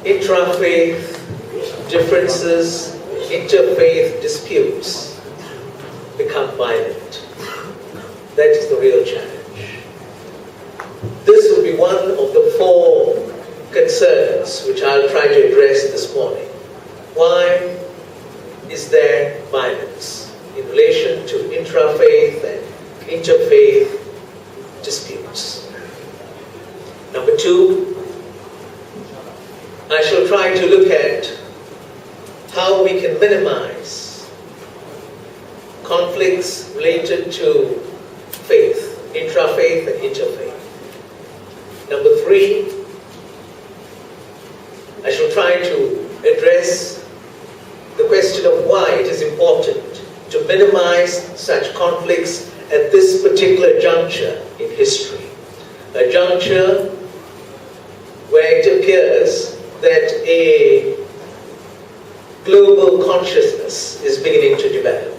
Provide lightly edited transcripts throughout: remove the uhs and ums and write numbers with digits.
intra-faith differences, interfaith disputes become violent. That is the real challenge. This will be one of the 4 concerns which I'll try to address this morning. Why is there violence in relation to intra-faith and interfaith disputes? Number 2, I shall try to look at how we can minimize conflicts related to faith, intra-faith and interfaith. Number 3, I shall try to address the question of why it is important to minimize such conflicts at this particular juncture in history. A juncture where it appears that a global consciousness is beginning to develop.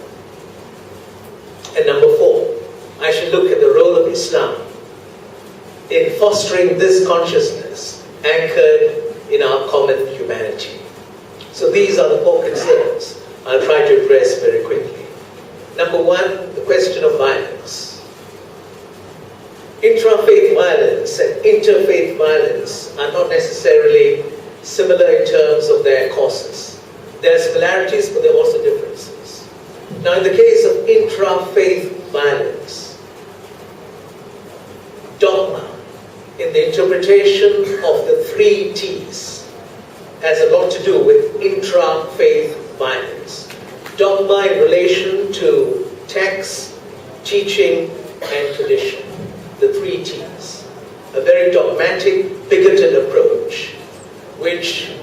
And number 4, I shall look at the role of Islam in fostering this consciousness anchored in our common humanity. So these are the 4 concerns I'll try to address very quickly. Number 1, the question of violence. Intra-faith violence and interfaith violence are not necessarily similar in terms of their causes. There are similarities, but there are also differences. Now, in the case of intra-faith violence, dogma in the interpretation of the 3 T's has a lot to do with intra-faith violence. Dogma in relation to text, teaching, and tradition. The 3 T's. A very dogmatic, bigoted approach which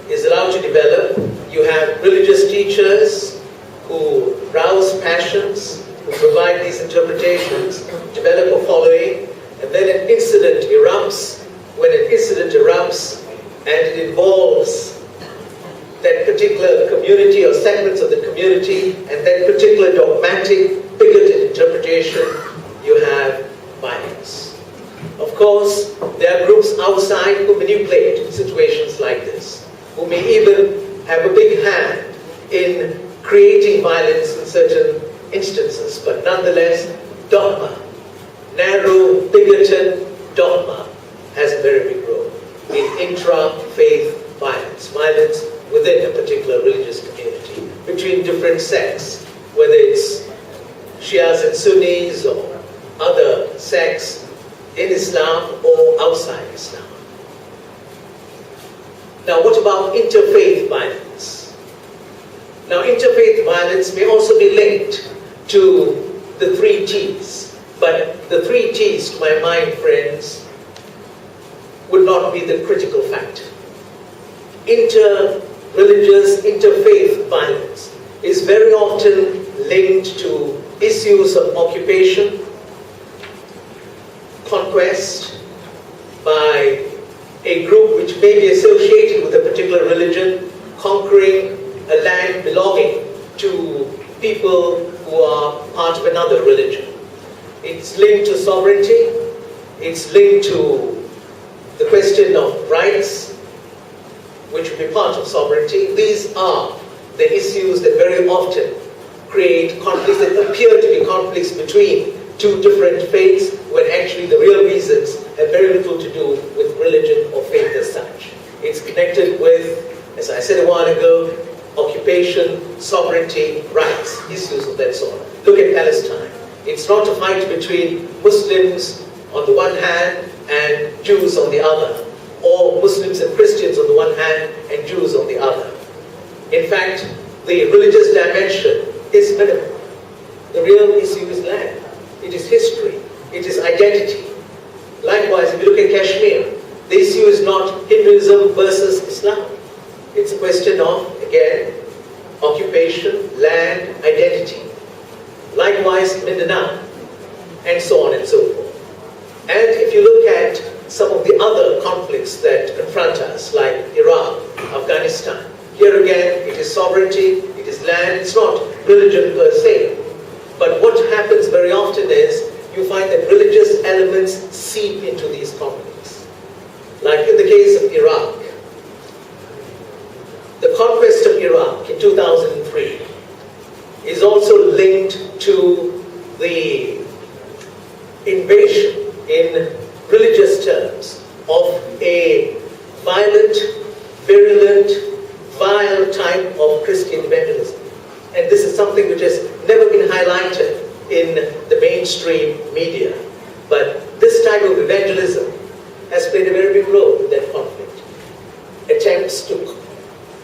is allowed to develop. You have religious teachers who rouse passions, who provide these interpretations, develop a following, and then an incident erupts. When an incident erupts and it involves that particular community or segments of the community and that particular dogmatic, bigoted interpretation, you have violence. Of course, there are groups outside who manipulate situations like this, who may even have a big hand in creating violence in certain instances, but nonetheless, dogma, narrow, bigoted dogma, has a very big role in intra-faith violence, violence within a particular religious community, between different sects, whether it's Shias and Sunnis or other sects in Islam or outside Islam. Now, what about interfaith violence? Now, interfaith violence may also be linked to the 3 T's, but the 3 T's, to my mind, friends, would not be the critical factor. Inter-religious, interfaith violence is very often linked to issues of occupation, conquest by a group which may be associated with a particular religion, conquering a land belonging to people who are part of another religion. It's linked to sovereignty, it's linked to the question of rights, which will be part of sovereignty. These are the issues that very often create conflicts that appear to be conflicts between 2 different faiths, when actually the real reasons have very little to do with religion or faith as such. It's connected with, as I said a while ago, occupation, sovereignty, rights, issues of that sort. Look at Palestine. It's not a fight between Muslims on the one hand and Jews on the other, or Muslims and Christians on the one hand and Jews on the other. In fact, the religious dimension is minimal. The real issue is land. It is history. It is identity. Likewise, if you look at Kashmir, the issue is not Hinduism versus Islam. It's a question of, again, occupation, land, identity. Likewise, Mindanao, and so on and so forth. And if you look at some of the other conflicts that confront us, like Iraq, Afghanistan, here again, it is sovereignty, it is land, it's not religion per se. But what happens very often is, you find that religious elements seep into these conflicts. Like in the case of Iraq, conquest of Iraq in 2003 is also linked to the invasion in religious terms of a violent, virulent, vile type of Christian evangelism. And this is something which has never been highlighted in the mainstream media. But this type of evangelism has played a very big role in that conflict. Attempts to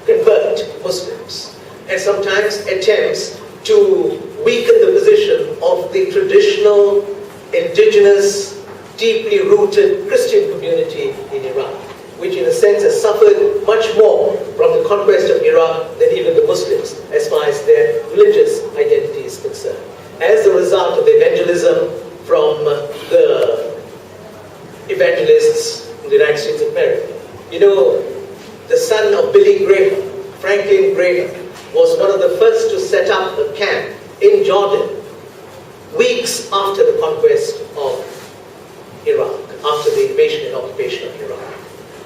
convert Muslims, and sometimes attempts to weaken the position of the traditional, indigenous, deeply rooted Christian community in Iraq, which in a sense has suffered much more from the conquest of Iraq than even the Muslims as far as their religious identity is concerned. As a result of the evangelism from the evangelists in the United States of America. You know, the son of Billy Graham, Franklin Graham, was one of the first to set up a camp in Jordan weeks after the conquest of Iraq, after the invasion and occupation of Iraq.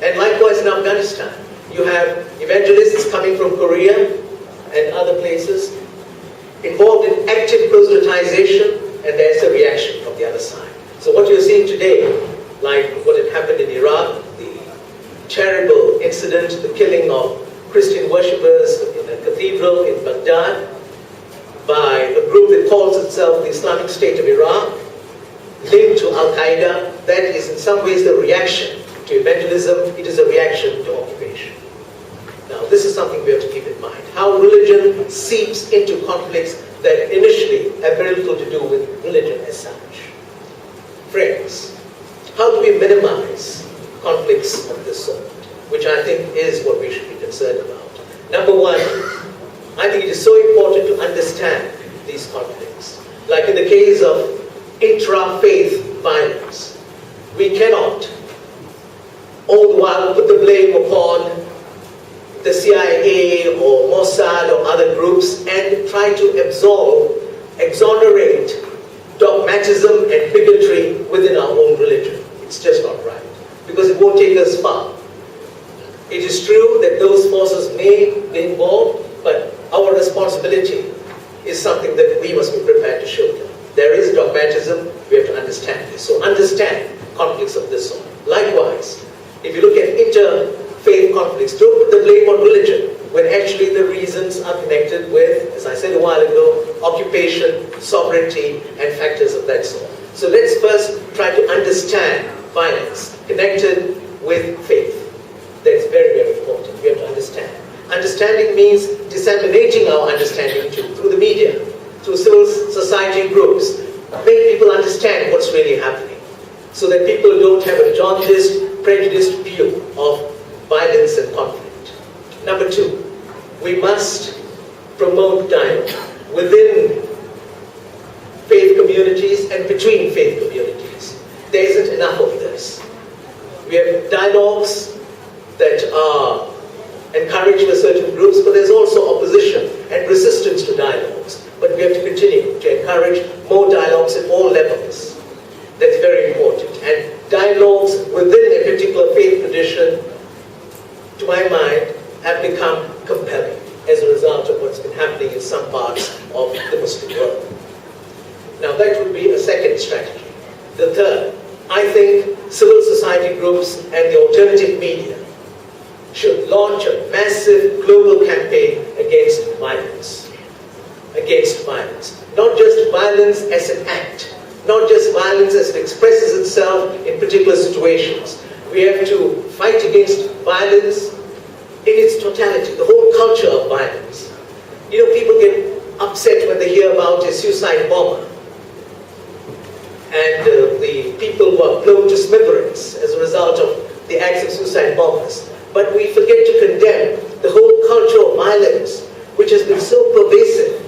And likewise in Afghanistan, you have evangelists coming from Korea and other places involved in active proselytization, and there's a reaction from the other side. So what you're seeing today, like what had happened in Iraq, the terrible incident, the killing of Christian worshippers in a cathedral in Baghdad by a group that calls itself the Islamic State of Iraq, linked to Al-Qaeda, that is in some ways the reaction to evangelism, it is a reaction to occupation. Now this is something we have to keep in mind. How religion seeps into conflicts that initially have very little to do with religion as such. Friends, how do we minimize conflicts of this sort, which I think is what we should be concerned about? Number one, I think it is so important to understand these conflicts. Like in the case of intra-faith violence, we cannot all the while put the blame upon the CIA or Mossad or other groups and try to exonerate dogmatism and bigotry within our own religion. It's just not right, because it won't take us far. It is true that those forces may be involved, but our responsibility is something that we must be prepared to show them. There is dogmatism, we have to understand this. So understand conflicts of this sort. Likewise, if you look at interfaith conflicts, don't put the blame on religion, when actually the reasons are connected with, as I said a while ago, occupation, sovereignty, and factors of that sort. So let's first try to understand violence connected with faith. That's very, very important. We have to understand. Understanding means disseminating our understanding through the media, through civil society groups. Make people understand what's really happening, so that people don't have a jaundiced, prejudiced view of violence and conflict. Number two, we must promote dialogue within faith communities and between faith communities. There isn't enough of this. We have dialogues that are encouraged by certain groups, but there's also opposition and resistance to dialogues. But we have to continue to encourage more dialogues at all levels. That's very important. And dialogues within a particular faith tradition, to my mind, have become compelling as a result of what's been happening in some parts of the Muslim world. Now that would be a second strategy. The third, I think civil society groups and the alternative media should launch a massive global campaign against violence. Against violence. Not just violence as an act, not just violence as it expresses itself in particular situations. We have to fight against violence in its totality, the whole culture of violence. You know, people get upset when they hear about a suicide bomber and the people who are blown to smithereens as a result of the acts of suicide bombers. But we forget to condemn the whole culture of violence, which has been so pervasive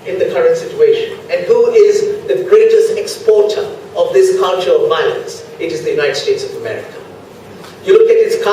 in the current situation. And who is the greatest exporter of this culture of violence? It is the United States of America. You look at its